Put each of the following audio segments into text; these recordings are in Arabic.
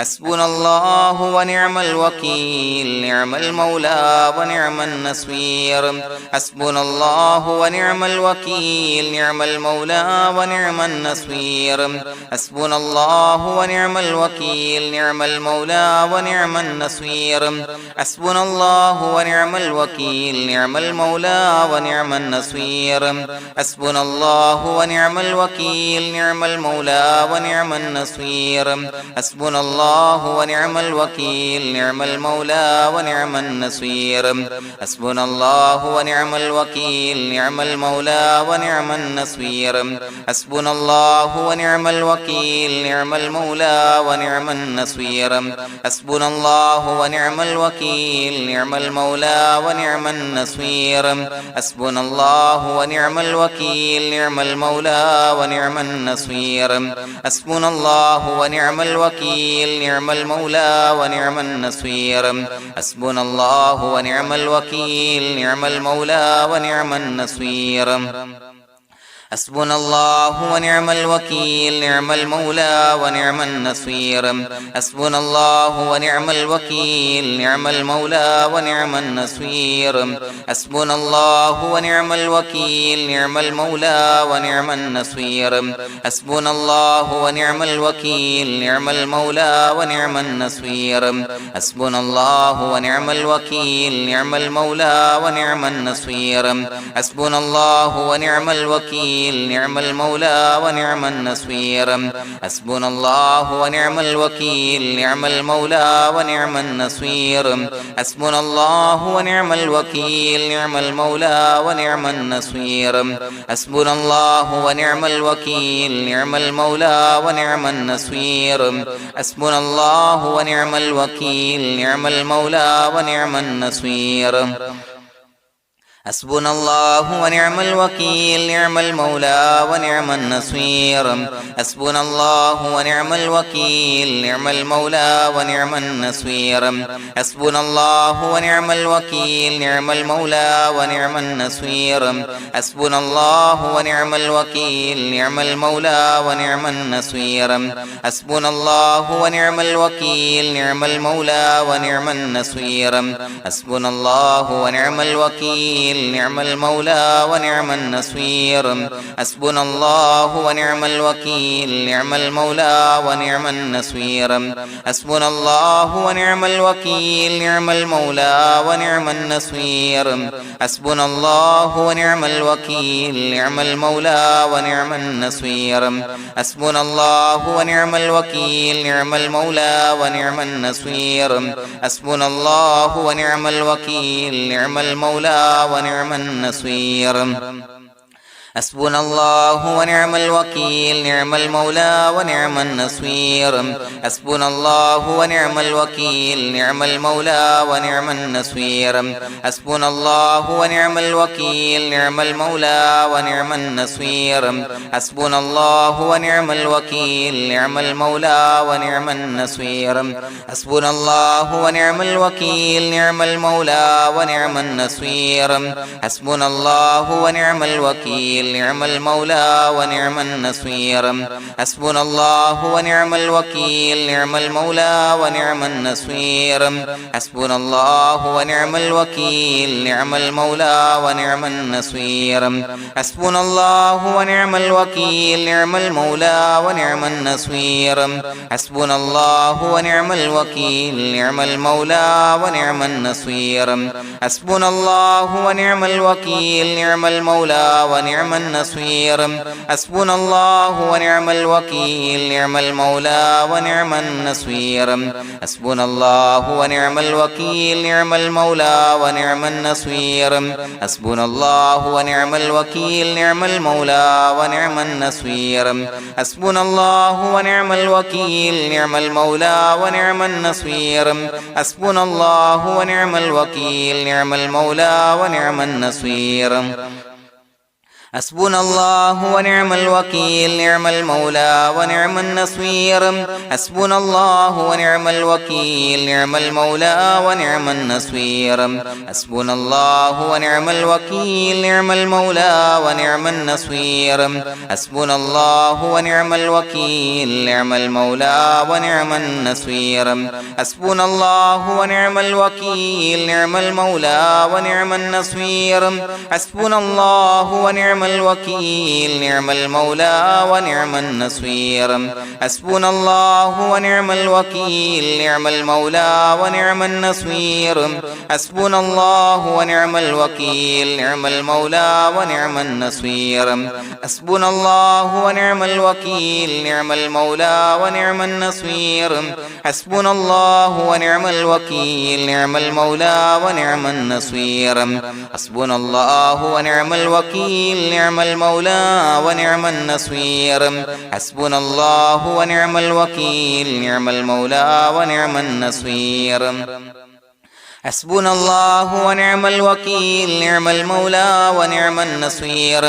حسبنا الله ونعم الوكيل نعم المولى ونعم النصير حسبنا الله ونعم الوكيل نعم المولى ونعم النصير حسبنا الله ونعم الوكيل نعم المولى ونعم النصير حسبنا الله ونعم الوكيل نعم المولى ونعم النصير حسبنا الله ونعم الوكيل نعم المولى ونعم النصير حسبنا الله ونعم الوكيل نعم المولى ونعم النصير حسبنا الله ونعم الوكيل نعم المولى ونعم النصير حسبنا الله ونعم الوكيل نعم المولى ونعم النصير حسبنا الله ونعم الوكيل نعم المولى ونعم النصير حسبنا الله ونعم الوكيل نعم المولى ونعم النصير حسبنا الله ونعم الوكيل نعم المولى ونعم النصير حسبنا الله ونعم الوكيل نعم المولى ونعم النصير حسبنا الله ونعم الوكيل نعم المولى ونعم النصير حسبنا الله ونعم الوكيل نعم المولى ونعم النصير حسبنا الله ونعم الوكيل نعم المولى ونعم النصير حسبنا الله ونعم الوكيل نعم المولى ونعم النصير حسبنا الله ونعم الوكيل نعم المولى ونعم النصير حسبنا الله ونعم الوكيل نعم المولى ونعم النصير حسبنا الله ونعم الوكيل نعم المولى ونعم النصير حسبنا الله ونعم الوكيل نعم المولى ونعم النصير حسبنا الله ونعم الوكيل نعم المولى ونعم النصير حسبنا الله ونعم الوكيل نعم المولى ونعم النصير حسبنا الله ونعم الوكيل نعم المولى ونعم النصير حسبنا الله ونعم الوكيل نعم المولى ونعم النصير حسبنا الله ونعم الوكيل نعم المولى ونعم النصير حسبنا الله ونعم الوكيل نعم المولى ونعم النصير حسبنا الله ونعم الوكيل نعم المولى ونعم النصير حسبنا الله ونعم الوكيل نعم المولى ونعم النصير حسبنا الله ونعم الوكيل نعم المولى ونعم النصير حسبنا الله ونعم الوكيل نعم المولى ونعم النصير حسبنا الله ونعم الوكيل نعم المولى ونعم النصير حسبنا الله ونعم الوكيل نعم المولى ونعم النصير حسبنا الله ونعم الوكيل نعم المولى ونعم النصير حسبنا الله ونعم الوكيل نعم المولى ونعم النصير حسبنا الله ونعم الوكيل نعم المولى ونعم النصير حسبنا الله ونعم الوكيل نعم المولى ونعم النصير حسبنا الله ونعم الوكيل نعم المولى ونعم النصير حسبنا الله ونعم الوكيل نعم المولى ونعم النصير حسبنا الله ونعم الوكيل نعم المولى ونعم النصير حسبنا الله ونعم الوكيل نعم المولى ونعم النصير حسبنا الله ونعم الوكيل نعم المولى ونعم النصير حسبنا الله ونعم الوكيل نعم المولى ونعم النصير حسبنا الله ونعم الوكيل نعم المولى ونعم النصير حسبنا الله ونعم الوكيل نعم المولى ونعم النصير حسبنا الله ونعم الوكيل نعم المولى ونعم النصير حسبنا الله ونعم الوكيل نعم المولى ونعم النصير حسبنا الله ونعم الوكيل نعم المولى ونعم النصير حسبنا الله ونعم الوكيل نعم المولى ونعم النصير حسبنا الله ونعم الوكيل نعم المولى ونعم النصير حسبنا الله ونعم الوكيل نعم المولى ونعم النصير حسبنا الله ونعم الوكيل نعم المولى ونعم النصير حسبنا الله ونعم الوكيل نعم المولى ونعم النصير حسبنا الله ونعم الوكيل نعم المولى ونعم النصير حسبنا الله ونعم الوكيل نعم المولى ونعم النصير حسبنا الله ونعم الوكيل نعم المولى ونعم النصير حسبنا الله ونعم الوكيل نعم المولى ونعم النصير حسبنا الله ونعم الوكيل نعم المولى ونعم النصير حسبنا الله ونعم الوكيل نعم المولى ونعم النصير حسبنا الله ونعم الوكيل نعم المولى ونعم النصير حسبنا الله ونعم الوكيل نعم المولى ونعم النصير حسبنا الله ونعم الوكيل نعم المولى ونعم النصير حسبنا الله ونعم الوكيل نعم المولى ونعم النصير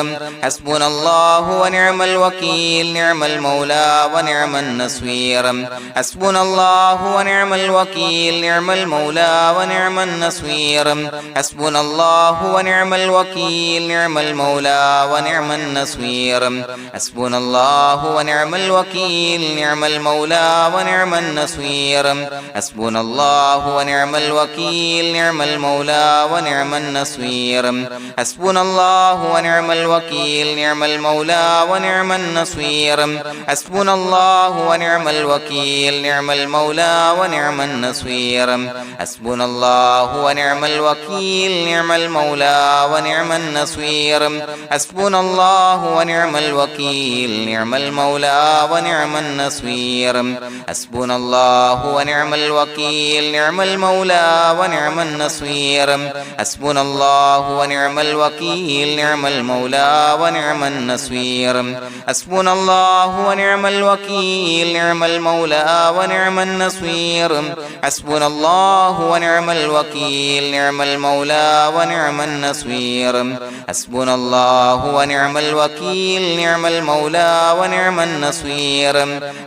حسبنا الله ونعم الوكيل نعم المولى ونعم النصير حسبنا الله ونعم الوكيل نعم المولى ونعم النصير حسبنا الله ونعم الوكيل نعم المولى ونعم النصير حسبنا الله ونعم الوكيل نعم المولى ونعم النصير حسبنا الله ونعم الوكيل نعم المولى ونعم النصير حسبنا الله ونعم الوكيل نعم المولى ونعم النصير حسبنا الله ونعم الوكيل نعم المولى ونعم النصير حسبنا الله ونعم الوكيل نعم المولى ونعم النصير حسبنا الله ونعم الوكيل نعم المولى ونعم النصير حسبنا الله ونعم الوكيل نعم المولى ونعم النصير حسبنا الله ونعم الوكيل نعم المولى ونعم النصير حسبنا الله ونعم الوكيل نعم المولى ونعم النصير حسبنا الله ونعم الوكيل نعم المولى ونعم النصير حسبنا الله ونعم الوكيل نعم المولى ونعم النصير حسبنا الله ونعم الوكيل نعم المولى ونعم النصير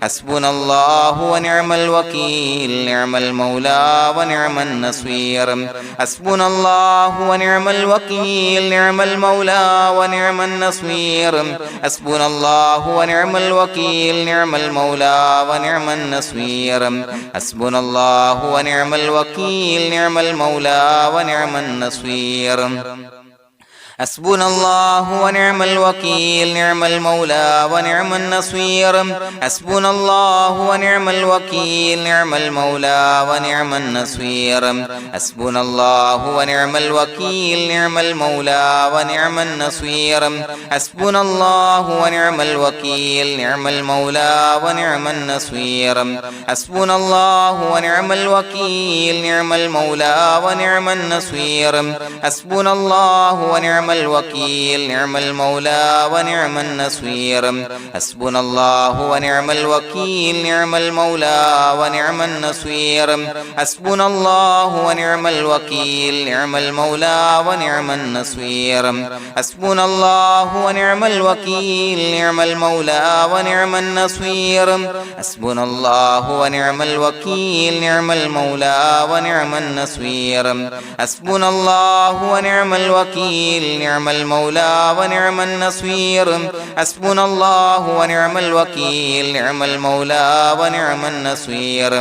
حسبنا الله ونعم الوكيل نعم المولى ونعم النصير حسبنا الله ونعم الوكيل نعم المولى ونعم النصير حسبنا الله ونعم الوكيل نعم المولى ونعم النصير حسبنا الله ونعم الوكيل نعم المولى ونعم النصير حسبنا الله ونعم الوكيل نعم المولى ونعم النصير حسبنا الله ونعم الوكيل نعم المولى ونعم النصير حسبنا الله ونعم الوكيل نعم المولى ونعم النصير حسبنا الله ونعم الوكيل نعم المولى ونعم النصير حسبنا الله ونعم الوكيل نعم المولى ونعم النصير حسبنا الله ونعم الوكيل نعم المولى ونعم النصير حسبنا الله ونعم الوكيل نعم المولى ونعم النصير حسبنا الله ونعم الوكيل نعم المولى ونعم النصير حسبنا الله ونعم الوكيل نعم المولى ونعم النصير حسبنا الله ونعم الوكيل نعم المولى ونعم النصير حسبنا الله ونعم الوكيل نعم المولى ونعم النصير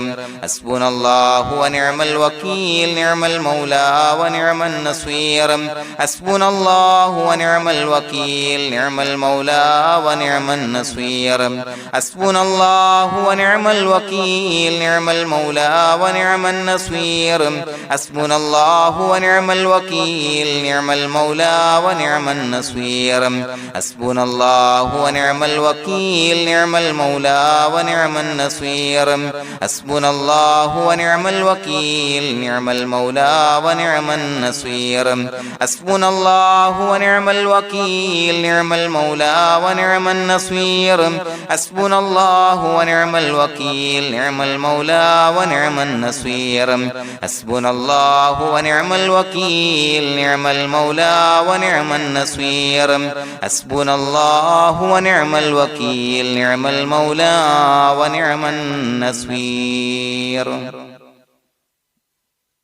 حسبنا الله ونعم الوكيل نعم المولى ونعم النصير حسبنا الله ونعم الوكيل نعم المولى ونعم النصير حسبنا الله ونعم الوكيل نعم المولى ونعم النصير حسبنا الله ونعم الوكيل نعم المولى ونعم النصير حسبنا الله ونعم الوكيل نعم المولى ونعم النصير حسبنا الله ونعم الوكيل نعم المولى ونعم النصير حسبنا الله ونعم الوكيل نعم المولى ونعم النصير حسبنا الله ونعم الوكيل نعم المولى ونعم النصير حسبنا الله ونعم الوكيل نعم المولى ونعم النصير حسبنا الله ونعم الوكيل نعم المولى ونعم النصير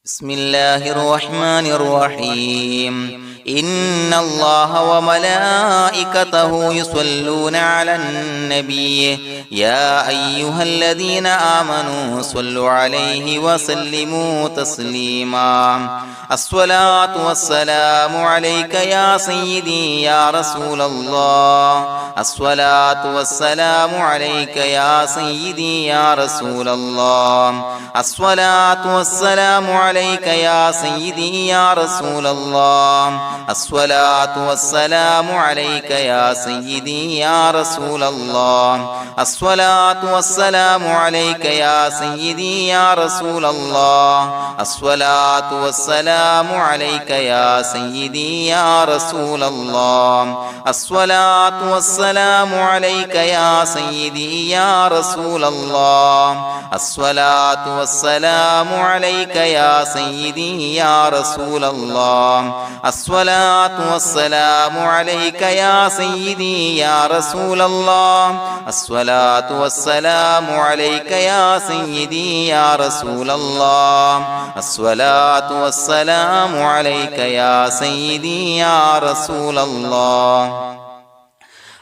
بسم الله الرحمن الرحيم إن الله وملائكته يصلون على النبي يا أيها الذين آمنوا صلوا عليه وسلموا تسليما الصلاة والسلام عليك يا سيدي يا رسول الله الصلاة والسلام عليك يا سيدي يا رسول الله الصلاة والسلام عليك يا سيدي يا رسول الله الصلاة والسلام عليك يا سيدي يا رسول الله الصلاة والسلام عليك يا سيدي يا رسول الله الصلاة والسلام عليك يا سيدي يا رسول الله الصلاة والسلام عليك يا سيدي يا رسول الله الصلاة والسلام عليك يا سيدي يا رسول الله الصلاة والسلام عليك يا سيدي يا رسول الله الصلاة والسلام عليك يا سيدي يا رسول الله الصلاة والسلام عليك يا سيدي يا رسول الله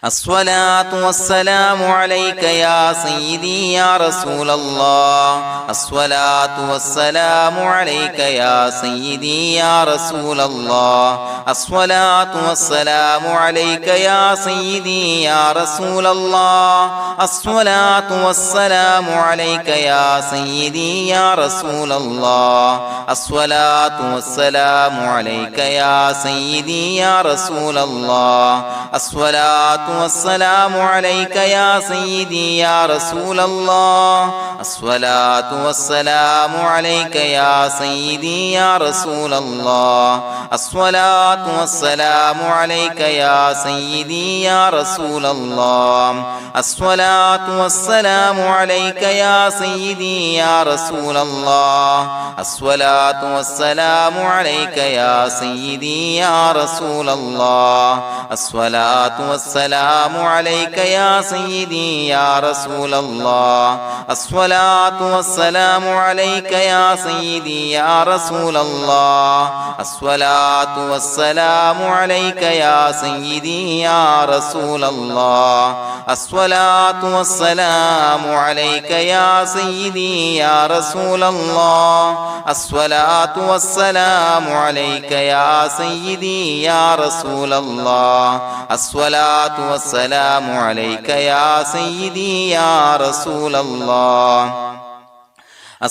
الصلاة والسلام عليك يا سيدي يا رسول الله الصلاة والسلام عليك يا سيدي يا رسول الله الصلاة والسلام عليك يا سيدي يا رسول الله الصلاة والسلام عليك يا سيدي يا رسول الله الصلاة والسلام عليك يا سيدي يا رسول الله الصلاة والسلام عليك يا سيدي يا رسول الله الصلاة والسلام عليك يا سيدي يا رسول الله الصلاة والسلام عليك يا سيدي يا رسول الله الصلاة والسلام عليك يا سيدي يا رسول الله الصلاة والسلام عليك يا سيدي يا رسول الله الصلاة والسلام عليك يا سيدي يا رسول الله الصلاة والسلام عليك يا سيدي يا رسول الله الصلاة والسلام عليك يا سيدي يا رسول الله الصلاة والسلام عليك يا سيدي يا رسول الله الصلاة والسلام عليك يا سيدي يا رسول الله الصلاة والسلام عليك يا سيدي يا رسول الله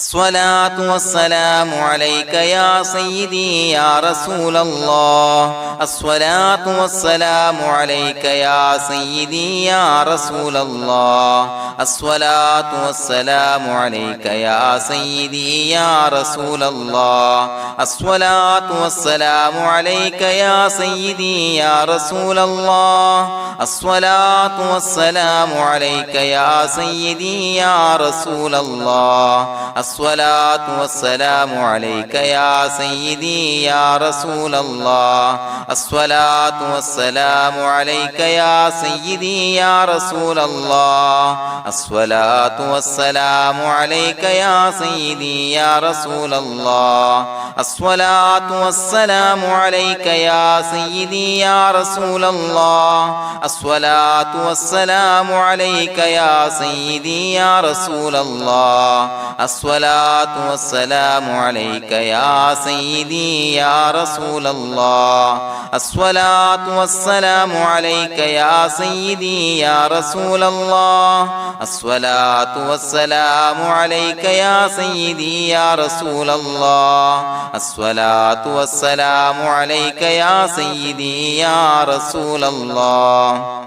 الصلاة والسلام عليك يا سيدي يا رسول الله الصلاة والسلام عليك يا سيدي يا رسول الله الصلاة والسلام عليك يا سيدي يا رسول الله الصلاة والسلام عليك يا سيدي يا رسول الله الصلاة والسلام عليك يا سيدي يا رسول الله الصلاة والسلام عليك يا سيدي يا رسول الله الصلاة والسلام عليك يا سيدي يا رسول الله الصلاة والسلام عليك يا سيدي يا رسول الله الصلاة والسلام عليك يا سيدي يا رسول الله الصلاة والسلام عليك يا سيدي يا رسول الله الصلاة والسلام عليك يا سيدي يا رسول الله الصلاة والسلام عليك يا سيدي يا رسول الله الصلاة والسلام عليك يا سيدي يا رسول الله الصلاة والسلام عليك يا سيدي يا رسول الله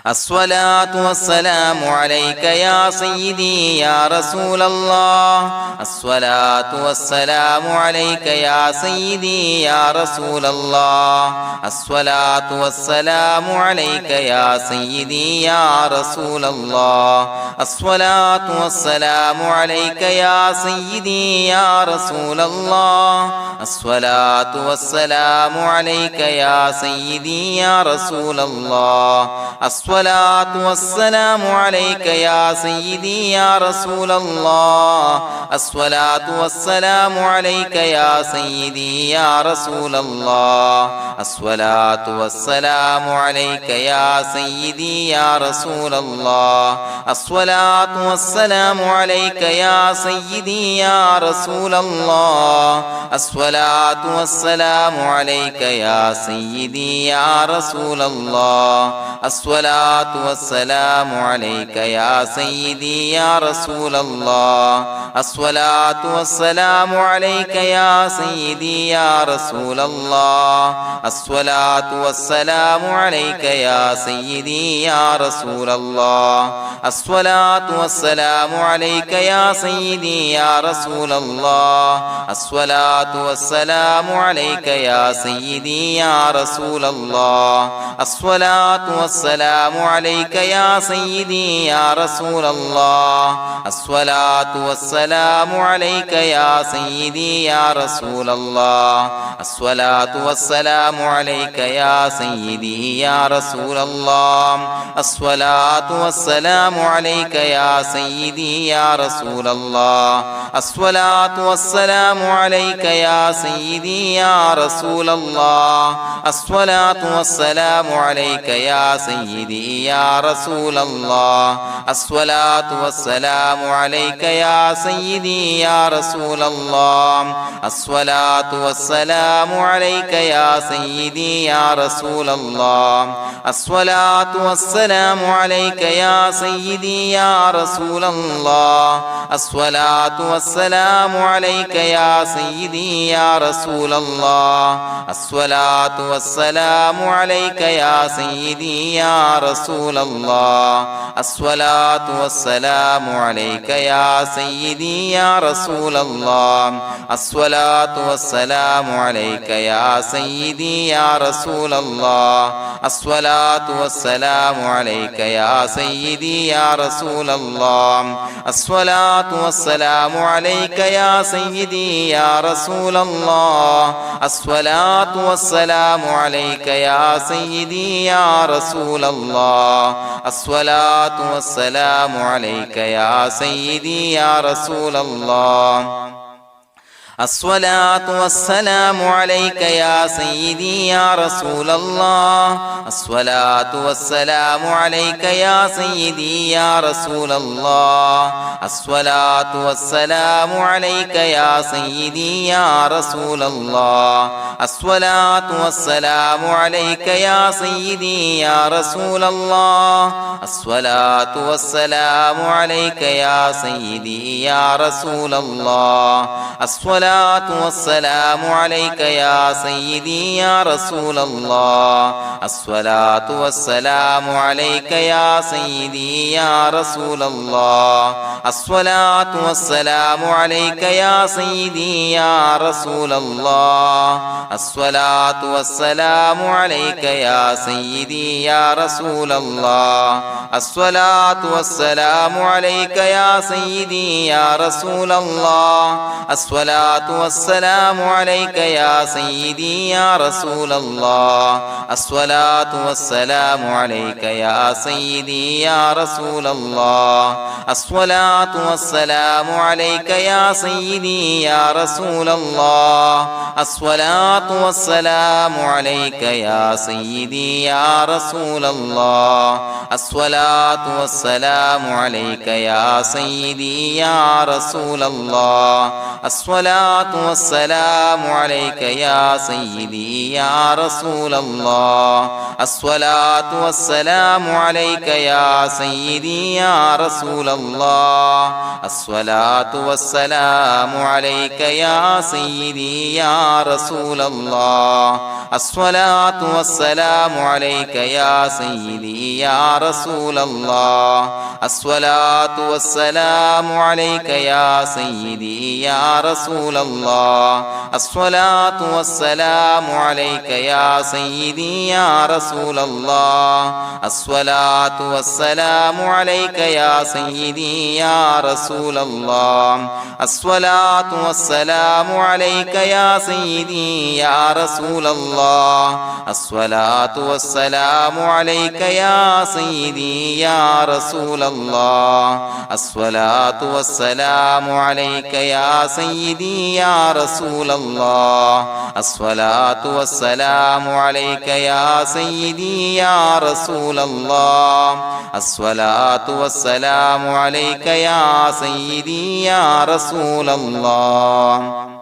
الصلاة والسلام عليك يا سيدي يا رسول الله الصلاة والسلام عليك يا سيدي يا رسول الله الصلاة والسلام عليك يا سيدي يا رسول الله الصلاة والسلام عليك يا سيدي يا رسول الله الصلاة والسلام عليك يا سيدي يا رسول الله الصلاة والسلام عليك يا سيدي يا رسول الله الصلاة والسلام عليك يا سيدي يا رسول الله الصلاة والسلام عليك يا سيدي يا رسول الله الصلاة والسلام عليك يا سيدي يا رسول الله الصلاة والسلام عليك يا سيدي يا رسول الله الصلاة والسلام عليك يا سيدي يا رسول الله الصلاة والسلام عليك يا سيدي يا رسول الله الصلاة والسلام عليك يا سيدي يا رسول الله الصلاة والسلام عليك يا سيدي يا رسول الله الصلاة والسلام عليك يا سيدي يا رسول الله الصلاة والسلام عليك يا سيدي يا رسول الله الصلاة والسلام عليك يا سيدي يا رسول الله الصلاة والسلام عليك يا سيدي يا رسول الله الصلاة والسلام عليك يا سيدي يا رسول الله الصلاة والسلام عليك يا سيدي يا رسول الله الصلاة والسلام عليك يا سيدي يا رسول الله الصلاة والسلام عليك يا سيدي يا رسول الله الصلاة والسلام عليك يا سيدي يا رسول الله الصلاة والسلام عليك يا سيدي يا رسول الله الصلاة والسلام عليك يا سيدي يا رسول الله الصلاة والسلام عليك يا سيدي يا رسول الله الصلاة والسلام عليك يا سيدي يا رسول الله الصلاة والسلام عليك يا سيدي يا رسول الله الصلاة والسلام عليك يا سيدي يا رسول الله الصلاة والسلام عليك يا سيدي يا رسول الله الصلاة والسلام عليك يا سيدي يا رسول الله الصلاة والسلام عليك يا سيدي يا رسول الله الصلاة والسلام عليك يا سيدي يا رسول الله الصلاة والسلام عليك يا سيدي يا رسول الله الصلاة والسلام عليك يا سيدي يا رسول الله الصلاة والسلام عليك يا سيدي يا رسول الله الصلاة والسلام عليك يا سيدي يا رسول الله الصلاة والسلام عليك يا سيدي يا رسول الله الصلاة والسلام عليك يا سيدي يا رسول الله الصلاة والسلام عليك يا سيدي يا رسول الله الصلاة والسلام عليك يا سيدي يا رسول الله الصلاة والسلام عليك يا سيدي يا رسول الله الصلاة والسلام عليك يا سيدي يا رسول الله الصلاة والسلام عليك يا سيدي يا رسول الله الصلاة والسلام عليك يا سيدي يا رسول الله الصلاة والسلام عليك يا سيدي يا رسول الله الصلاة والسلام عليك يا سيدي يا رسول الله الصلاة الصلاة والسلام عليك يا سيدي يا رسول الله الصلاة والسلام عليك يا سيدي يا رسول الله الصلاة والسلام عليك يا سيدي يا رسول الله الصلاة والسلام عليك يا سيدي يا رسول الله الصلاة والسلام عليك يا سيدي يا رسول الله الصلاة والسلام عليك يا سيدي يا رسول الله الصلاة والسلام عليك يا سيدي يا رسول الله الصلاة والسلام عليك يا سيدي يا رسول الله الصلاة والسلام عليك يا سيدي يا رسول الله الصلاة والسلام عليك يا سيدي يا رسول الله الصلاة والسلام عليك يا سيدي يا رسول الله الصلاة والسلام عليك يا سيدي يا رسول الله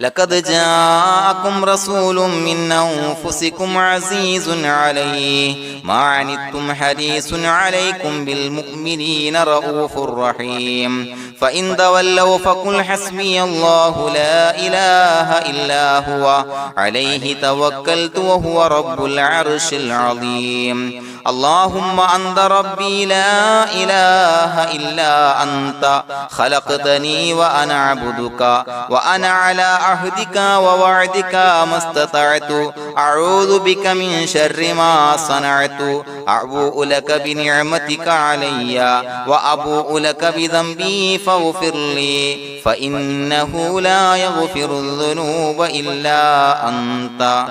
لقد جاءكم رسول من أنفسكم عزيز عليه ما عنتم حريص عليكم بالمؤمنين رؤوف رحيم فإن تولوا فقل حسبي الله لا إله إلا هو عليه توكلت وهو رب العرش العظيم اللهم أنت ربي لا إله إلا أنت خلقتني وأنا عبدك وأنا على عهدك ووعدك ما استطعت أعوذ بك من شر ما صنعت أبوء لك بنعمتك علي وأبوء لك بذنبي فاغفر لي فإنه لا يغفر الذنوب إلا أنت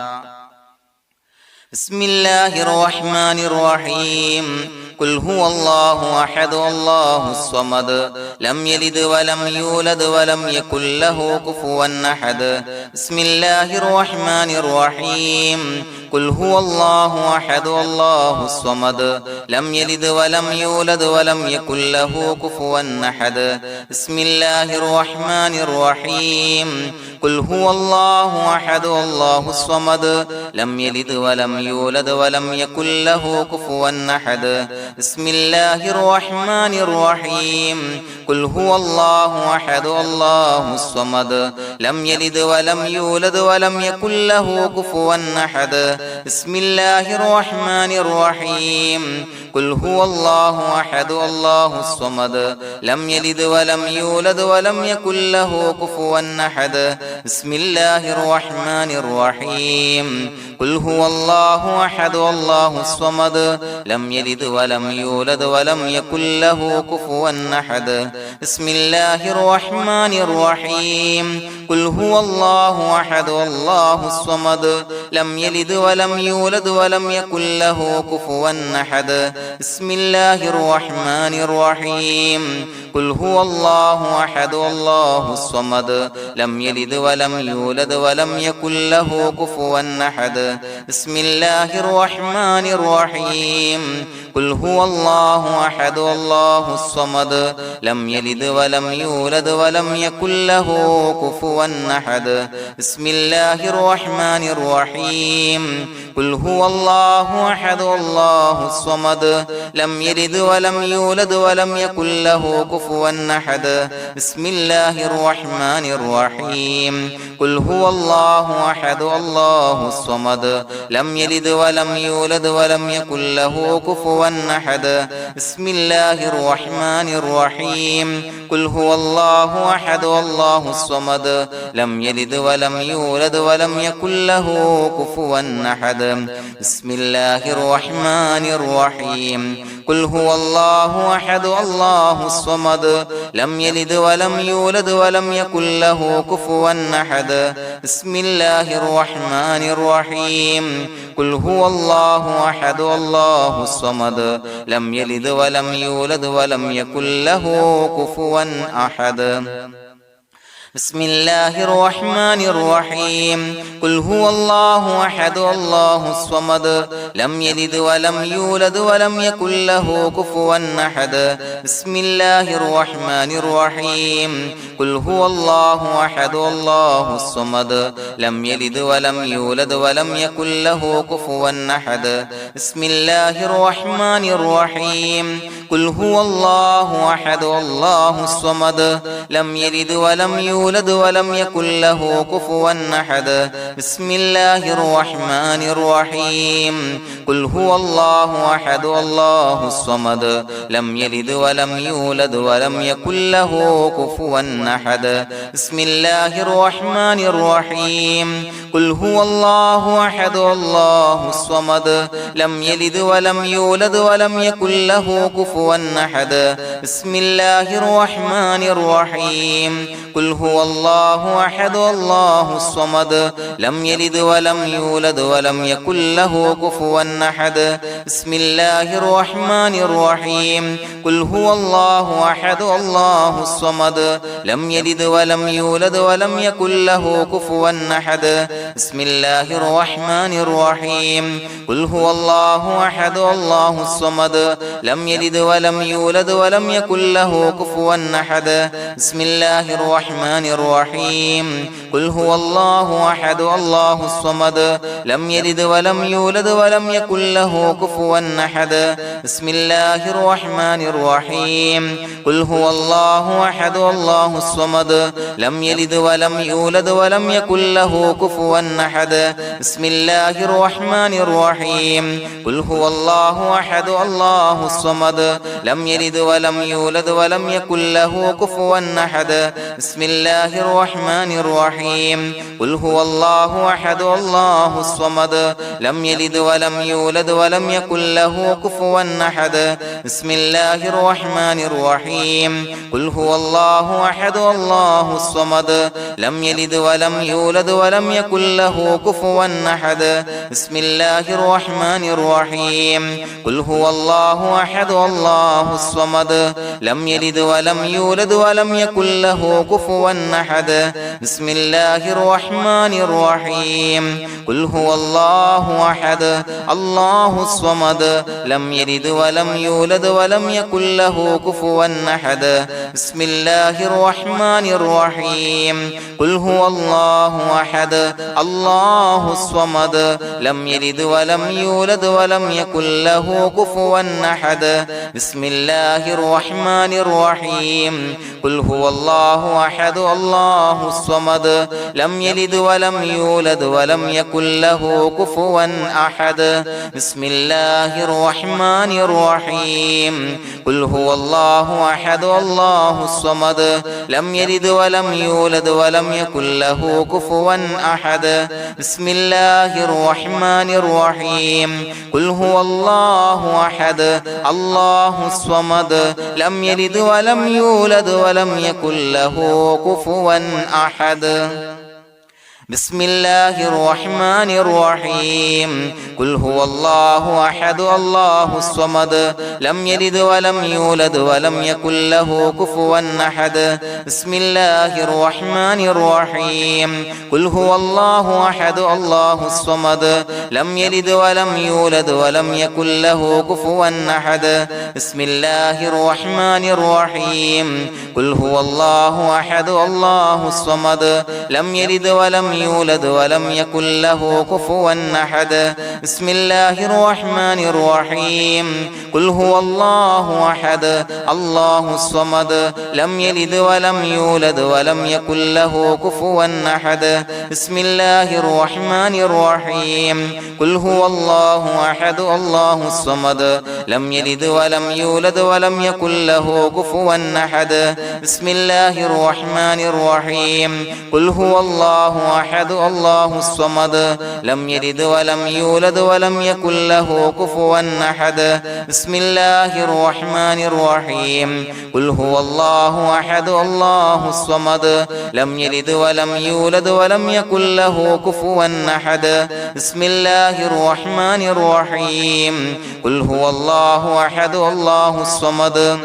بسم الله الرحمن الرحيم قل هو الله أحد الله الصمد لم يلد ولم يولد ولم يكن له كفوا أحد بسم الله الرحمن الرحيم قل هو الله أحد الله الصمد لم يلد ولم يولد ولم يكن له كفوا أحد بسم الله الرحمن الرحيم قل هو الله أحد الله الصمد لم يلد ولم يولد ولم يكن له كفوا أحد بسم الله الرحمن الرحيم قل هو الله أحد الله الصمد لم يلد ولم يولد ولم يكن له كفوا أحد بسم الله الرحمن الرحيم قل هو الله أحد الله الصمد لم يلد ولم يولد ولم يكن له كفوا أحد بسم الله الرحمن الرحيم قل هو الله أحد الله الصمد لم يلد ولم يولد ولم يكن له كفوا أحد بسم الله الرحمن الرحيم قل هو الله أحد الله الصمد لم يلد ولم يولد ولم يكن له كفوا أحد بسم الله الرحمن الرحيم قل هو الله أحد الله الصمد لم يلد ولم يولد ولم يكن له كفوا أحد بسم الله الرحمن الرحيم قل هو الله أحد الله الصمد لم يلد ولم يولد ولم يكن له كفوا أحد بسم الله الرحمن الرحيم قل هو الله أحد الله الصمد لم يلد ولم يولد ولم يكن له كفوا أحد بسم الله الرحمن الرحيم قل هو الله أحد الله الصمد لم يلد ولم يولد ولم يكن له كفوا أحد بسم الله الرحمن الرحيم قل هو الله أحد الله الصمد لم يلد ولم يولد ولم يكن له كفوا أحد بسم الله الرحمن الرحيم قل هو الله أحد الله الصمد لم يلد ولم يولد ولم يكن له كفوا أحد بسم الله الرحمن الرحيم قل هو الله أحد الله الصمد لم يلد ولم يولد ولم يكن له كفوا أحد بسم الله الرحمن الرحيم قل هو الله أحد الله الصمد لم يلد ولم يولد ولم يكن له كفوا أحد بسم الله الرحمن الرحيم قل هو الله أحد الله الصمد لم يلد ولم يولد ولم يكن له كفوا أحد بسم الله الرحمن الرحيم قل هو الله أحد الله الصمد لم يلد ولم يولد ولم يكن له كفوا أحد بسم الله الرحمن الرحيم قل هو الله أحد الله الصمد لم يلد ولم يولد ولم يكن له كفوا أحد بسم الله الرحمن الرحيم قل هو الله أحد الله الصمد لم يلد ولم يولد ولم يكن له كفوا أحد بسم الله الرحمن الرحيم قل هو الله أحد الله الصمد لم يلد ولم يولد ولم يكن له كفوا أحد بسم الله الرحمن الرحيم قل هو الله أحد الله الصمد لم يلد ولم يولد ولم يكن له كفوا أحد بسم الله الرحمن الرحيم قل هو الله أحد الله الصمد لم يلد ولم يولد ولم يكن له كفوا أحد بسم الله الرحمن الرحيم قل هو الله أحد الله الصمد لم يلد ولم يولد ولم يكن له كفوا أحد بسم الله الرحمن الرحيم قل هو الله أحد الله الصمد لم يلد ولم يولد ولم يكن له كفوا أحد بسم الله الرحمن الرحيم قل هو الله أحد الله الصمد لم يلد ولم يولد ولم يكن له كفوا أحد بسم الله الرحمن الرحيم قل هو الله أحد الله الصمد لم يلد ولم يولد ولم يكن له كفوا أحد بسم الله الرحمن الرحيم قل هو الله أحد الله الصمد لم يلد ولم يولد ولم يكن له كفوا أحد بسم الله الرحمن الرحيم قل هو الله أحد الله الصمد لم يلد ولم يولد ولم يكن له كفوا أحد بسم الله الرحمن الرحيم قل هو الله أحد الله الصمد لم يلد ولم يولد ولم يكن له كفوا أحد بسم الله الرحمن الرحيم قل هو الله أحد الله الصمد لم يلد ولم يولد ولم يكن له كفوا أحد بسم الله الرحمن الرحيم قل هو الله أحد الله الصمد لم يلد ولم يولد ولم يكن له كفوا أحد بسم الله الرحمن الرحيم قل هو الله أحد الله الصمد لم يلد ولم يولد ولم يكن له كفوا أحد بسم الله الرحمن الرحيم قل هو الله أحد الله الصمد لم يلد ولم يولد ولم يكن له كفوا أحد بسم الله الرحمن الرحيم قل هو الله أحد الله الصمد لم يلد ولم يولد ولم يكن له كفوا أحد بسم الله الرحمن الرحيم قل هو الله أحد الله الصمد لم يلد ولم يولد ولم يكن له كفوا أحد بسم الله الرحمن الرحيم قل هو الله أحد الله الصمد لم يلد ولم يولد ولم يكن له كفوا أحد بسم الله الرحمن الرحيم قل هو الله أحد الله الصمد لم يلد ولم يولد ولم يكن له كفوا أحد بسم الله الرحمن الرحيم قل هو الله أحد الله الصمد لم يلد ولم يولد ولم يكن له كفوا أحد بسم الله الرحمن الرحيم قل هو الله أحد الله الصمد لم يلد ولم يولد ولم يكن له كفوا أحد بسم الله الرحمن الرحيم قل هو الله أحد الله الصمد لم يلد ولم يولد ولم يكن له كفوا أحد بسم الله الرحمن الرحيم قل هو الله أحد الله الصمد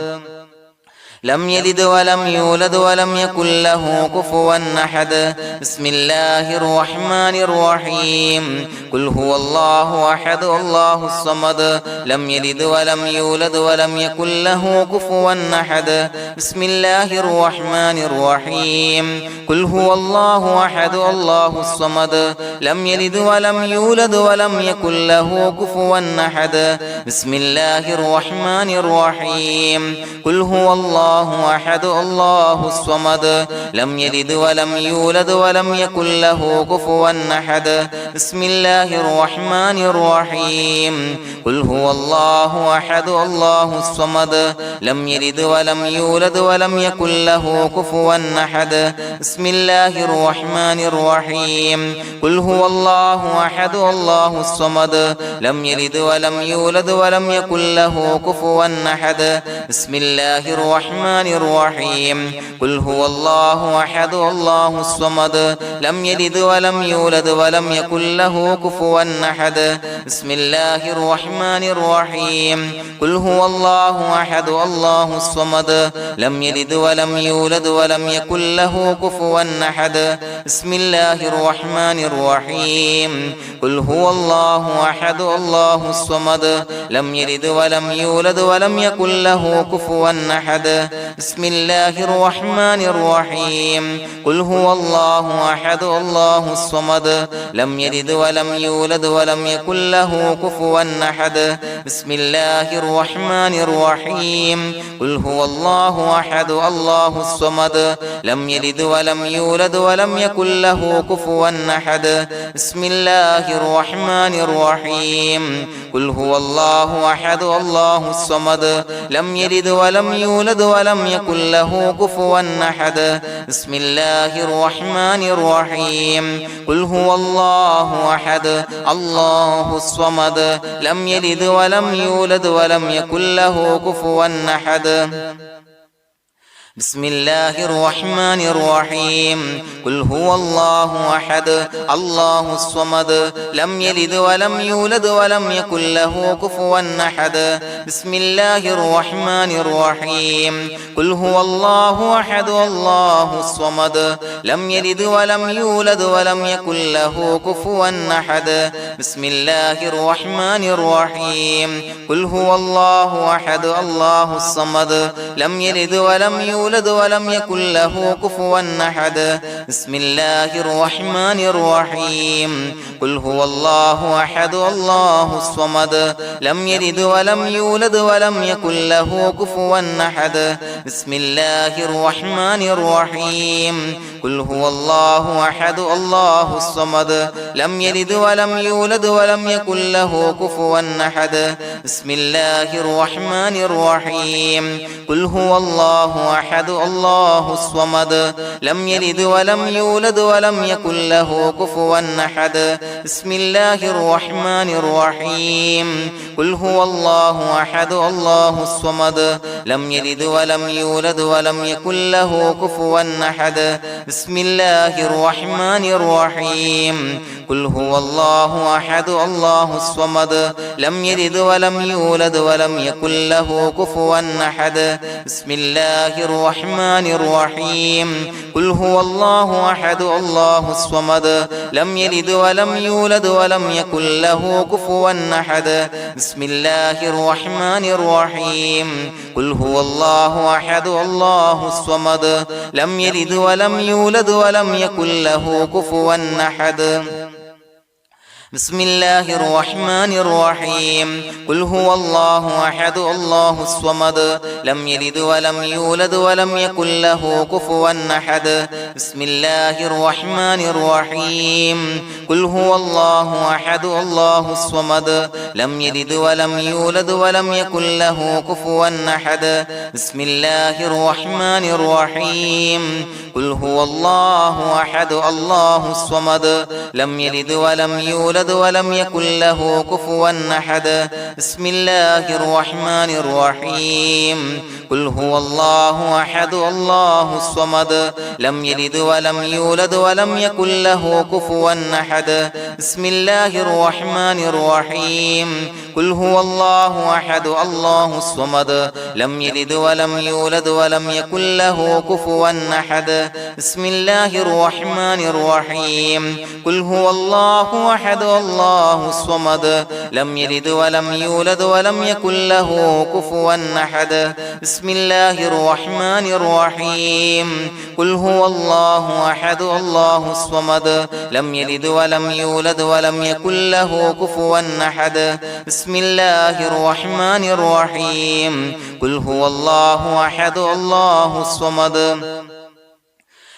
لم يلد ولم يولد ولم يكن له كفوا أحد بسم الله الرحمن الرحيم قل هو الله أحد الله الصمد لم يلد ولم يولد ولم يكن له كفوا أحد بسم الله الرحمن الرحيم قل هو الله أحد الله الصمد لم يلد ولم يولد ولم يكن له كفوا أحد بسم الله الرحمن الرحيم قل هو الله أحد الله الصمد لم يلد ولم يولد ولم يكن له كفوا أحد بسم الله الرحمن الرحيم قل هو الله أحد الله الصمد لم يلد ولم يولد ولم يكن له كفوا أحد بسم الله الرحمن الرحيم قل هو الله أحد الله الصمد لم يلد ولم يولد ولم يكن له كفوا أحد بسم الله الرحمن الرحيم قل هو الله أحد الله الصمد لم يلد ولم يولد ولم يكن له كفوا أحد بسم الله الرحمن الرحيم قل هو الله أحد الله الصمد لم يلد ولم يولد ولم يكن له كفوا أحد بسم الله الرحمن الرحيم قل هو الله أحد الله الصمد لم يلد ولم يولد ولم يكن له كفوا أحد بسم الله الرحمن الرحيم قل هو الله أحد الله الصمد لم يلد ولم يولد ولم يكن له كفوا أحد بسم الله الرحمن الرحيم قل هو الله أحد الله الصمد لم يلد ولم يولد ولم يكن له كفوا أحد بسم الله الرحمن الرحيم قل هو الله أحد الله الصمد لم يلد ولم يولد ولم يكن له كفوا أحد بسم الله الرحمن الرحيم قل هو الله أحد الله الصمد لم يلد ولم يولد ولم يكن له كفوا أحد بسم الله الرحمن الرحيم قل هو الله أحد الله الصمد لم يلد ولم يولد ولم يكن له كفوا أحد بسم الله الرحمن الرحيم قل هو الله أحد الله الصمد لم يلد ولم يولد ولم يكن له كفوا أحد بسم الله الرحمن الرحيم قل هو الله أحد الله الصمد لم يلد ولم يولد ولم يكن له كفوا أحد بسم الله الرحمن الرحيم قل هو الله أحد الله الصمد لم يلد ولم يولد ولم يكن له كفوا أحد بسم الله الرحمن الرحيم قل هو الله أحد الله الصمد لم يلد ولم يولد ولم يكن له كفوا أحد بسم الله الرحمن الرحيم قل هو الله أحد الله الصمد لم يلد ولم يولد ولم يكن له كفوا أحد بسم الله الرحمن الرحيم قل هو الله أحد الله الصمد لم يلد ولم يولد ولم يكن له كفوا أحد بسم الله الرحمن الرحيم قل هو الله أحد الله الصمد لم يلد ولم يولد ولم يكن له كفوا أحد بسم الله الرحمن الرحيم قل هو الله أحد الله الصمد لم يلد ولم يولد ولم يكن له كفوا أحد بسم الله الرحمن الرحيم قل هو الله أحد الله الصمد لم يلد ولم يولد ولم يكن له كفوا أحد بسم الله الرحمن الرحيم قل هو الله أحد الله الصمد لم يلد ولم يولد ولم يكن له كفوا أحد بسم الله الرحمن الرحيم قل هو الله أحد الله الصمد لم يلد ولم يولد ولم يكن له كفوا أحد بسم الله الرحمن الرحيم قل هو الله أحد الله الصمد لم يلد ولم يولد يولد ولم يكن له كفوا أحد بسم الله الرحمن الرحيم قل هو الله أحد الله الصمد لم يلد ولم يولد ولم يكن له كفوا أحد بسم الله الرحمن الرحيم قل هو الله أحد الله الصمد لم يلد ولم يولد ولم يكن له كفوا أحد بسم الله الرحمن الرحيم قل هو الله أحد الله الصمد لم يلد ولم يولد ولم يكن له كفوا أحد بسم الله الرحمن الرحيم قل هو الله أحد الله الصمد لم يلد ولم يولد ولم يكن له كفوا أحد بسم الله الرحمن الرحيم قل هو الله أحد الله الصمد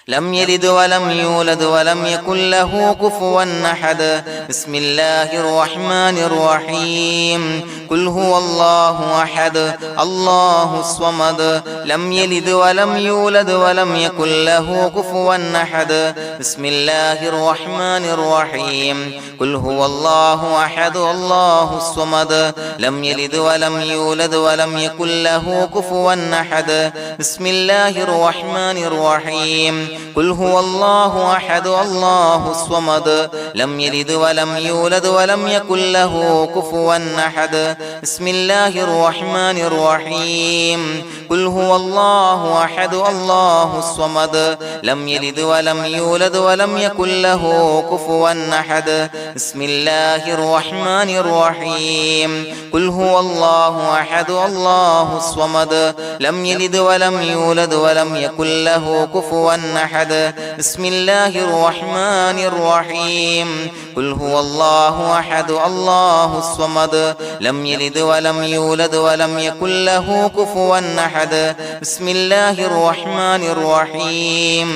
لم يلد ولم يولد ولم يكن له كفوا أحد بسم الله الرحمن الرحيم قل هو الله أحد الله الصمد لم يلد ولم يولد ولم يكن له كفوا أحد بسم الله الرحمن الرحيم قل هو الله أحد الله الصمد لم يلد ولم يولد ولم يكن له كفوا أحد بسم الله الرحمن الرحيم قل هو الله أحد الله الصمد لم يلد ولم يولد ولم يكن له كفوا أحد بسم الله الرحمن الرحيم قل هو الله أحد الله الصمد لم يلد ولم يولد ولم يكن له كفوا أحد بسم الله الرحمن الرحيم قل هو الله أحد الله الصمد لم يلد ولم يولد ولم يكن له كفوا أحد بسم الله الرحمن الرحيم قل هو الله أحد الله الصمد لم يلد ولم يولد ولم يكن له كفوا أحد بسم الله الرحمن الرحيم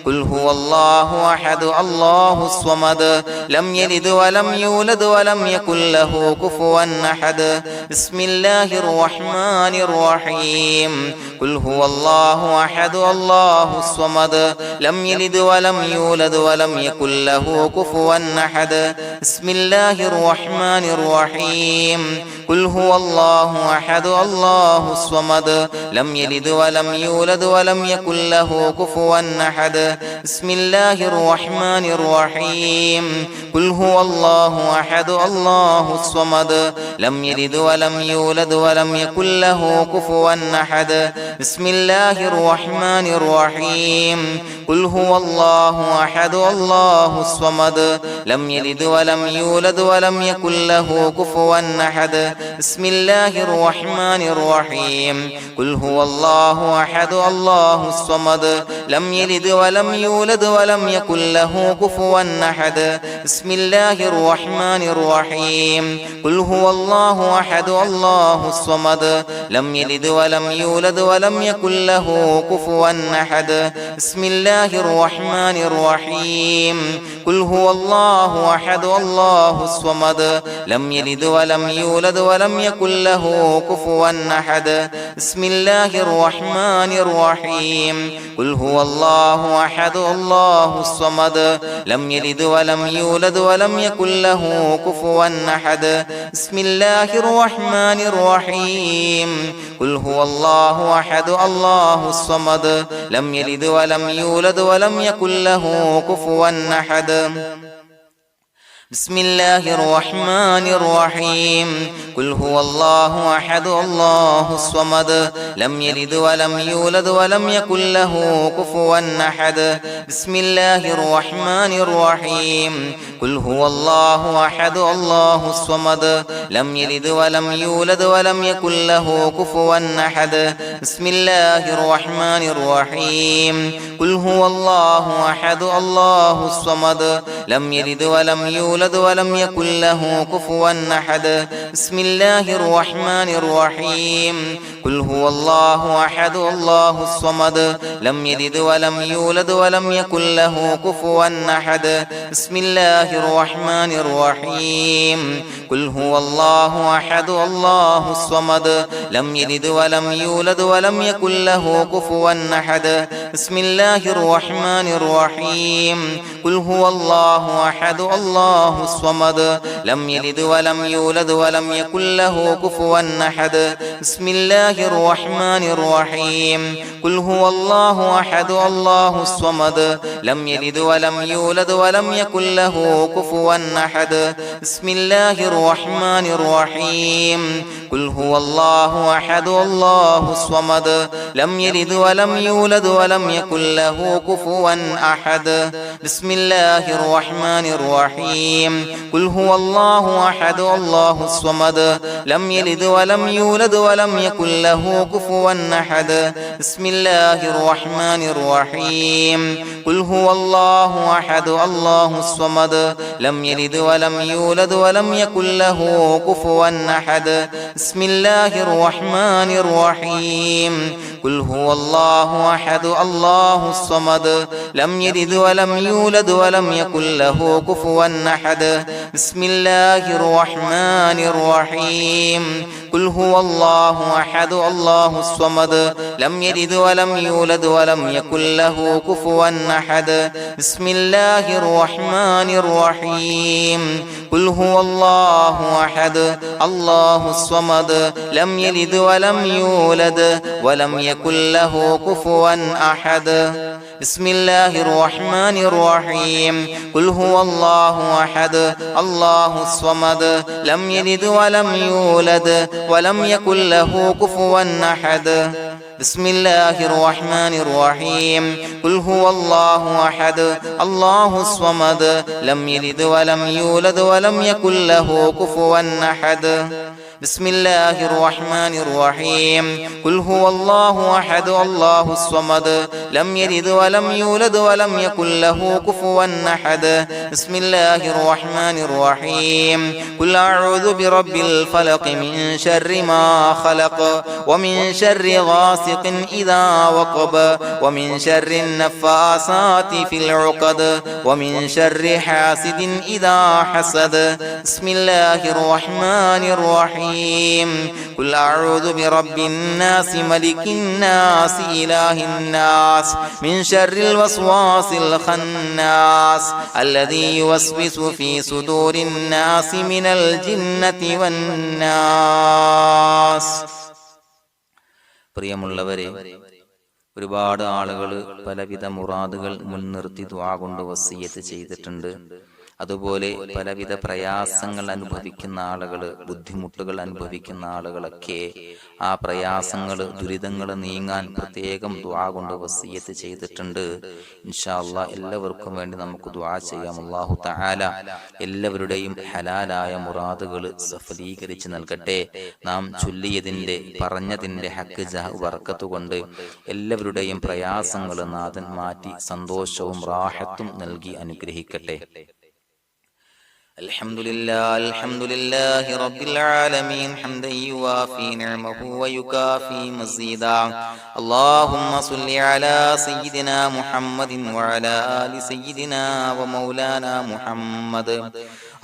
قل هو الله أحد الله الصمد لم يلد ولم يولد ولم يكن له كفوا أحد بسم الله الرحمن الرحيم قل هو الله أحد الله الصمد لم يلد ولم يولد ولم يكن له كفوا أحد بسم الله الرحمن الرحيم قل هو الله أحد الله الصمد لم يلد ولم يولد ولم يكن له كفوا أحد بسم الله الرحمن الرحيم قل هو الله أحد الله الصمد لم يلد ولم يولد ولم يكن له كفوا أحد بسم الله الرحمن الرحيم قل هو الله أحد الله الصمد لم يلد ولم يولد ولم يكن له كفوا أحد بسم الله الرحمن الرحيم قل هو الله أحد الله الصمد لم يلد ولم يولد ولم يكن له كفوا أحد بسم الله الرحمن الرحيم قل هو الله أحد الله الصمد لم يلد ولم يولد ولم يكن له كفوا أحد بسم الله الرحمن الرحيم قل هو الله أحد الله الصمد لم يلد ولم يولد ولم يكن له كفوا أحد بسم الله الرحمن الرحيم قل هو الله أحد الله الصمد لم يلد ولم يولد ولم يكن له كفوا أحد بسم الله الرحمن الرحيم قل هو الله أحد الله الصمد لم يلد ولم يولد ولم يكن له كفوا أحد بسم الله الرحمن الرحيم قل هو الله أحد الله الصمد لم يلد ولم يولد ولم يكن له كفوا أحد بسم الله الرحمن الرحيم قل هو الله أحد الله الصمد لم يلد ولم يولد ولم يكن له كفوا أحد بسم الله الرحمن الرحيم قل هو الله أحد الله الصمد لم يلد ولم يولد ولم يكن له كفوا أحد بسم الله الرحمن الرحيم قل هو الله أحد الله الصمد لم يلد ولم يولد ولم يكن له كفوا أحد بسم الله الرحمن الرحيم قل هو الله أحد الله الصمد لم يلد ولم يولد ولم يكن له كفوا أحد بسم الله الرحمن الرحيم قل هو الله الله أحد الله الصمد لم يلد ولم يولد ولم يكن له كفوا أحد بسم الله الرحمن الرحيم قل هو الله أحد الله الصمد لم يلد ولم يولد ولم يكن له كفوا أحد بسم الله الرحمن الرحيم قل هو الله أحد الله الصمد لم يلد ولم يولد ولم يكن له كفوا أحد بسم الله الرحمن الرحيم قل هو الله أحد الله الصمد لم يلد ولم يولد ولم يكن له كفوا أحد بسم الله الرحمن الرحيم قل هو الله أحد الله الصمد لم يلد ولم يولد ولم يكن له كفوا أحد بسم الله الرحمن الرحيم قل هو الله أحد الله الصمد لم يلد ولم يولد ولم يكن له كفوا أحد بسم الله الرحمن الرحيم قل هو الله أحد الله الصمد لم يلد ولم يولد ولم يكن له كفوا أحد بسم الله الرحمن الرحيم قل هو الله أحد الله الصمد لم يلد ولم يولد ولم يكن له كفوا أحد بسم الله الرحمن الرحيم قل هو الله أحد الله الصمد لم يلد ولم يولد ولم يكن له كفوا أحد بسم الله الرحمن الرحيم قل هو الله أحد الله الصمد لم يلد ولم يولد ولم يكن له كفوا أحد بسم الله الرحمن الرحيم قل هو الله أحد الله الصمد لم يلد ولم يولد ولم يكن له كفوا أحد بسم الله الرحمن الرحيم قل أعوذ برب الفلق من شر ما خلق ومن شر غاسق إذا وقب ومن شر النفاثات في العقد ومن شر حاسد إذا حسد بسم الله الرحمن الرحيم قل أعوذ برب الناس ملك الناس إله الناس من شر الوسواس الخناس الذي يوسوس في صدور الناس من الجنة والناس. പ്രിയമുള്ളവരെ, ഒരുപാട് ആളുകൾ പലവിധ മുറാദുകൾ മുൻനിർത്തി ദുആ കൊണ്ട് വസിയ്യത്ത് ചെയ്തിട്ടുണ്ട്. അതുപോലെ പലവിധ പ്രയാസങ്ങൾ അനുഭവിക്കുന്ന ആളുകൾ, ബുദ്ധിമുട്ടുകൾ അനുഭവിക്കുന്ന ആളുകളൊക്കെ ആ പ്രയാസങ്ങൾ, ദുരിതങ്ങൾ നീങ്ങാൻ പ്രത്യേകം ദുആ കൊണ്ട് വസിയ്യത്ത് ചെയ്തിട്ടുണ്ട്. ഇൻഷാ അല്ലാഹ് എല്ലാവർക്കും വേണ്ടി നമുക്ക് ദുആ ചെയ്യാം. അല്ലാഹു തആല എല്ലാവരുടെയും ഹലാലായ മുറാദുകൾ സഫലീകരിച്ച് നൽകട്ടെ. നാം ചൊല്ലിയതിന്റെ, പറഞ്ഞതിന്റെ ഹക്ക് ജാഹ് ബർക്കത്ത് കൊണ്ട് എല്ലാവരുടെയും പ്രയാസങ്ങൾ നാഥൻ മാറ്റി സന്തോഷവും റാഹത്തും നൽകി അനുഗ്രഹിക്കട്ടെ. الحمد لله رب العالمين حمدا يوافي نعمه ويكافي مزيدا. اللهم صل على سيدنا محمد وعلى آل سيدنا ومولانا محمد.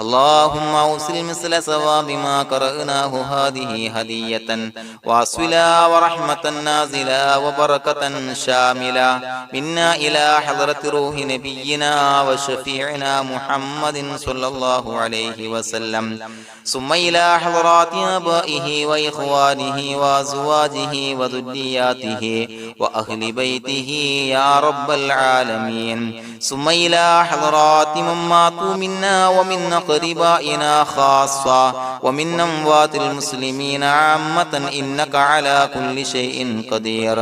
اللهم أوصل مثل ثواب ما قرأناه هذه هدية واصلا ورحمة نازلا وبركة شاملة منا إلى حضرة روح نبينا وشفيعنا محمد صلى الله عليه وسلم، ثم إلى حضرات آبائه وإخوانه وأزواجه وذرياته وأهل بيته يا رب العالمين، ثم إلى حضرات من ماتوا منا ومن أقربائنا خاصة ومن أموات المسلمين عامة إنك على كل شيء قدير،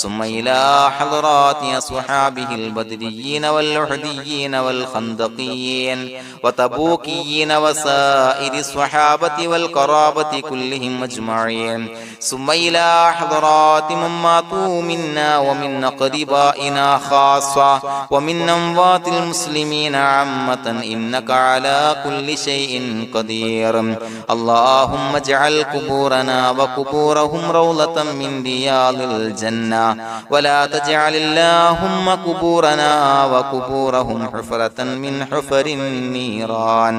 ثم إلى حضرات أصحابه البدريين والأحديين والخندقيين وتبوكيين وسائر الصحابة والقرابة كلهم أجمعين، ثم إلى حضرات من ماتوا منا ومن أقربائنا خاصة ومن أموات المسلمين عامة إنك على كل شيء قدير. اللهم اجعل قبورنا وقبورهم روضة من رياض الجنة، ولا تجعل اللهم قبورنا وقبورهم حفرة من حفر النيران.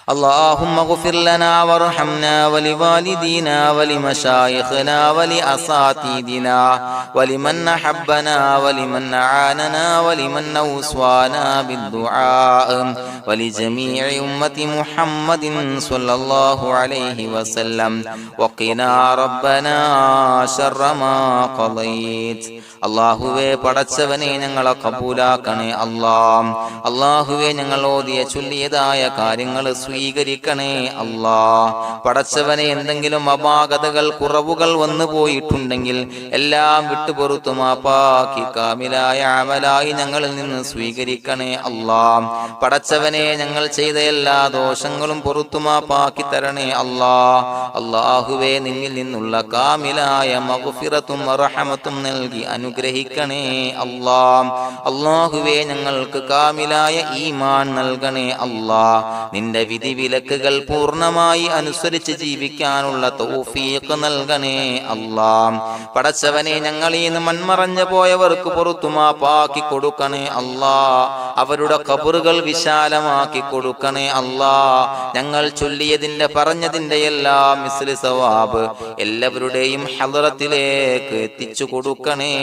اللهم اغفر لنا وارحمنا ولوالدينا ولمشايخنا ولأساتذتنا ولمن أحبنا ولمن أعاننا ولمن أوصانا بالدعاء ولجميع أمة محمد صلى الله عليه وسلم وقنا ربنا شر ما قضيت. അള്ളാഹുവേ പടച്ചവനെ ഞങ്ങളെ കബൂലാക്കണേ അല്ലാഹ്. അള്ളാഹുവേ ഞങ്ങൾ ഓതിയ ചൊല്ലിയതായ കാര്യങ്ങൾ സ്വീകരിക്കണേ അല്ലാഹ്. പടച്ചവനെ എന്തെങ്കിലും അപാകതകൾ കുറവുകൾ വന്നു പോയിട്ടുണ്ടെങ്കിൽ എല്ലാം വിട്ടുപൊറുത്തു മാപ്പാക്കി കാമിലായ അമലായി ഞങ്ങളിൽ നിന്ന് സ്വീകരിക്കണേ അല്ലാഹ്. പടച്ചവനെ ഞങ്ങൾ ചെയ്ത എല്ലാ ദോഷങ്ങളും പൊറുത്തു മാപ്പാക്കി തരണേ അല്ലാഹ്. അള്ളാഹുവേ നിന്നിൽ നിന്നുള്ള കാമിലായ മഗ്ഫിറത്തും റഹമത്തും നൽകി അനുഗ്രഹിക്കണേ അല്ലാഹ്. അല്ലാഹുവേ ഞങ്ങൾക്ക് കാമിലായ ഈമാൻ നൽകണേ അല്ലാഹ്. നിന്റെ വിധി വിലക്കുകൾ പൂർണ്ണമായി അനുസരിച്ച് ജീവിക്കാനുള്ള തൗഫീഖ് നൽകണേ അല്ലാഹ്. പടച്ചവനെ ഞങ്ങളിൽ നിന്ന് മൺമറഞ്ഞു പോയവർക്ക് പുറത്തു മാപ്പാക്കി കൊടുക്കണേ അല്ലാഹ്. അവരുടെ ഖബറുകൾ വിശാലമാക്കി കൊടുക്കണേ അല്ലാഹ്. ഞങ്ങൾ ചൊല്ലിയതിന്റെ പറഞ്ഞതിന്റെ എല്ലാം മിസ്ലി സവാബ് എല്ലാവരുടെയും ഹളറത്തിലേക്ക് എത്തിച്ചു കൊടുക്കണേ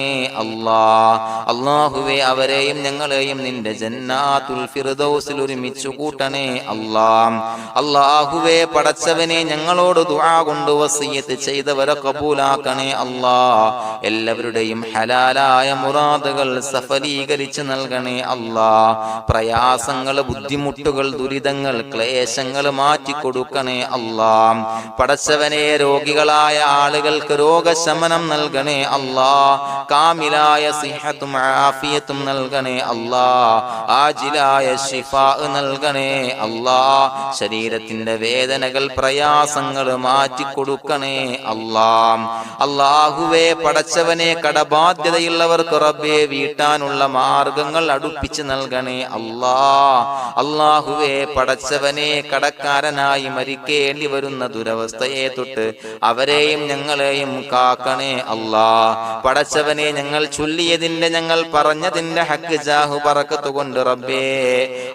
അല്ലാഹ്. അല്ലാഹുവേ അവരെയും ഞങ്ങളെയും നിന്റെ ജന്നാത്തുൽ ഫിർദൗസിൽ ഒരുമിച്ചു കൂട്ടണേ അല്ലാഹ്. അല്ലാഹുവേ പടച്ചവനെ ഞങ്ങളോട് ദുആ കൊണ്ട് വസിയത്ത് ചെയ്തവരെ കബൂലാക്കണേ അല്ലാഹ്. എല്ലാവരുടെയും ഹലാലായ മുറാദുകൾ സഫലീകരിച്ച് നൽകണേ അല്ലാഹ്. പ്രയാസങ്ങൾ, ബുദ്ധിമുട്ടുകൾ, ദുരിതങ്ങൾ, ക്ലേശങ്ങൾ മാറ്റിക്കൊടുക്കണേ അല്ലാഹ്. പടച്ചവനെ രോഗികളായ ആളുകൾക്ക് രോഗശമനം നൽകണേ അല്ലാഹ്. കാമിലായ സിഹത്തും ആഫിയത്തും നൽകണേ അല്ലാഹ്. ആജിലായ ശിഫാ നൽകണേ അല്ലാഹ്. ശരീരത്തിന്റെ വേദനകൾ, പ്രയാസങ്ങൾ മാറ്റിക്കൊടുക്കണേ അല്ലാഹ്. അല്ലാഹുവേ പടച്ചവനെ കടബാധ്യതയുള്ളവർക്ക് റബ്ബേ വീട്ടാനുള്ള മാർഗങ്ങൾ അടുപ്പിച്ച് നൽകണേ അല്ലാഹ്. അല്ലാഹുവേ പടച്ചവനെ കടക്കാരനായി മരിക്കേണ്ടി വരുന്ന ദുരവസ്ഥയെ തൊട്ട് അവരെയും ഞങ്ങളെയും കാക്കണേ അല്ലാഹ്. പടച്ചവനെ ഞങ്ങൾ ചൊല്ലിയതിന്റെ, ഞങ്ങൾ പറഞ്ഞതിന്റെ ഹക്ക് ജാഹു ബറക്കത്ത് കൊണ്ട് റബ്ബേ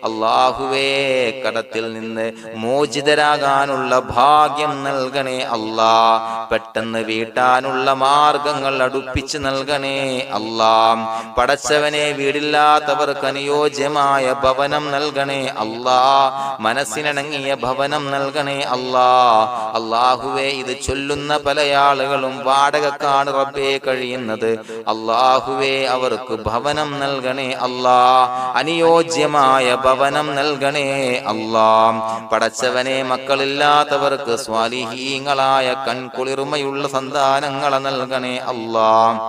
അല്ലാഹുവേ കടത്തിൽ നിന്ന് മോചിതരാകാനുള്ള ഭാഗ്യം നൽകണേ അല്ലാഹ്. പെട്ടെന്ന് വീട്ടാനുള്ള മാർഗങ്ങൾ അടുപ്പിച്ച് നൽകണേ അല്ലാഹ്. പടച്ചവനെ വീടില്ലാത്തവർക്ക് അനുയോജ്യമായ ഭവനം നൽകണേ അല്ലാഹ്. മനസ്സിനിണങ്ങിയ ഭവനം നൽകണേ അല്ലാഹ്. അല്ലാഹുവേ ഇത് ചൊല്ലുന്ന പല ആളുകളും വാടകക്കാണ് റബ്ബേ കഴിയുന്നത്. അല്ലാഹുവേ അവർക്ക് ഭവനം നൽകണേ അല്ലാഹ്. അനുയോജ്യമായ ഭവനം നൽകണേ അല്ലാഹ്. പടച്ചവനെ മക്കളില്ലാത്തവർക്ക് സ്വാലിഹീങ്ങളായ കൺകുളിർമയുള്ള സന്താനങ്ങളെ നൽകണേ അല്ലാഹ്.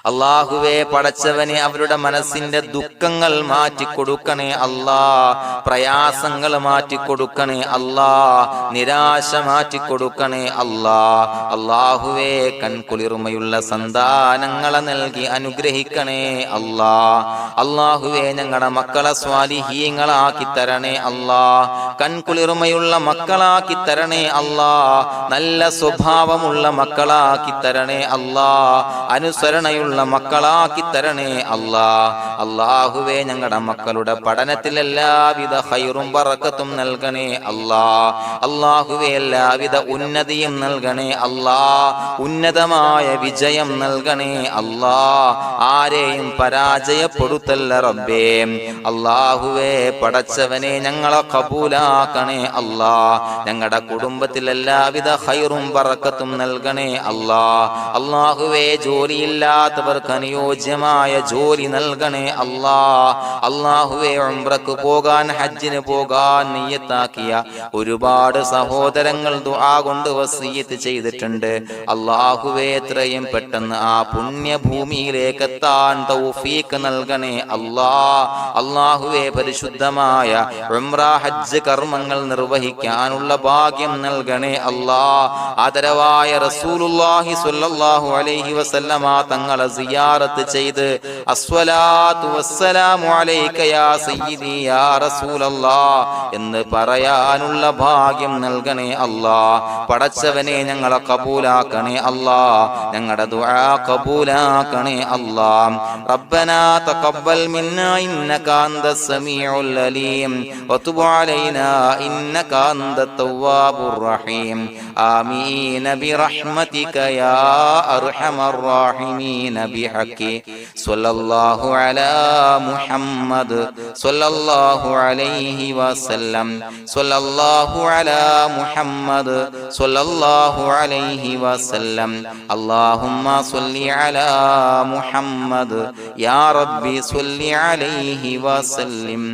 അല്ലാഹുവേ പടച്ചവനെ അവരുടെ മനസ്സിന്റെ ദുഃഖങ്ങൾ മാറ്റിക്കൊടുക്കണേ അല്ലാഹ്. പ്രയാസങ്ങൾ മാറ്റിക്കൊടുക്കണേ അല്ലാഹ്. നിരാശ മാറ്റിക്കൊടുക്കണേ അല്ലാഹ്. അല്ലാഹുവേ കൺകുളിർമയുള്ള സന്താനങ്ങളെ നൽകി അനുഗ്രഹിക്കണേ അല്ലാഹ്. അല്ലാഹുവേ ഞങ്ങളുടെ മക്കളെ സ്വാലിഹീങ്ങളാക്കി തരണേ അല്ലാഹ്. കൺകുളിർമയുള്ള മക്കളാക്കി തരണേ അല്ലാഹ്. നല്ല സ്വഭാവമുള്ള മക്കളാക്കി തരണേ അല്ലാഹ്. അനുസരണയുള്ള മക്കളാക്കി തരണേ അല്ലാഹ്. അല്ലാഹുവേ ഞങ്ങളുടെ മക്കളുടെ പഠനത്തിൽ എല്ലാവിധ ഖൈറും ബറക്കത്തും നൽകണേ അല്ലാഹ്. അല്ലാഹുവേ എല്ലാവിധ ഉന്നതിയും നൽകണേ അല്ലാഹ്. ഉന്നതമായ വിജയം നൽകണേ അല്ലാഹ്. ആരെയും പരാജയപ്പെടുത്തല്ല റബ്ബേ. അല്ലാഹുവേ പടച്ചവനെ ഞങ്ങളെ കബൂലാക്കണേ അല്ലാഹ്. ഞങ്ങളുടെ കുടുംബത്തിൽ എല്ലാവിധ ഖൈറും ബറക്കത്തും നൽകണേ അല്ലാഹ്. അല്ലാഹുവേ ജോലിയില്ലാത്ത അനുയോജ്യമായ ജോലി നൽകണേ അല്ലാഹ്. അല്ലാഹുവേ ഉംറക്ക് പോകാൻ, ഹജ്ജിന് പോകാൻ നിയ്യത്താക്കിയ ഒരുപാട് സഹോദരങ്ങൾ ദുആ കൊണ്ട് വസിയത്ത് ചെയ്തിട്ടുണ്ട്. അല്ലാഹുവേ എത്രയും പെട്ടെന്ന് ആ പുണ്യഭൂമിയിലേക്ക് എത്താൻ തൗഫീഖ് നൽകണേ അല്ലാഹ്. അല്ലാഹുവേ പരിശുദ്ധമായ ഉംറ ഹജ്ജ് കർമ്മങ്ങൾ നിർവഹിക്കാനുള്ള ഭാഗ്യം നൽകണേ അല്ലാഹ്. ആദരവായ റസൂലുള്ളാഹി സ്വല്ലല്ലാഹു അലൈഹി വസല്ലമ തങ്ങളെ സിയാറത്ത് ചെയ്ത് അസ്സലാത്തു വസ്സലാമു അലൈക യാ സയ്യിദി യാ റസൂലല്ലാഹ് എന്ന് പറയാനുള്ള ഭാഗ്യം നൽകണേ അല്ലാഹ്. പടച്ചവനെ ഞങ്ങളെ കബൂലാക്കണേ അല്ലാഹ്, ഞങ്ങളുടെ ദുആ കബൂലാക്കണേ അല്ലാഹ്. റബ്ബനാ തഖബ്ബൽ മിന്നാ ഇന്നക അന്തസ് സമീഉൽ അലീം വതുബ് അലൈനാ ഇന്നക അന്തത് തവ്വാബുർ റഹീം. ആമീൻ ബിറഹ്മതിക യാ അർഹമർ റഹീമീൻ ബിഹഖി സ്വല്ലല്ലാഹു അലാ മുഹമ്മദ് സ്വല്ലല്ലാഹു അലൈഹി വസല്ലം സ്വല്ലല്ലാഹു അലാ മുഹമ്മദ് സ്വല്ലല്ലാഹു അലൈഹി വസല്ലം. അല്ലാഹുമ്മ സ്വല്ലി അലാ മുഹമ്മദ് യാ റബ്ബി സ്വല്ലി അലൈഹി വസല്ലം.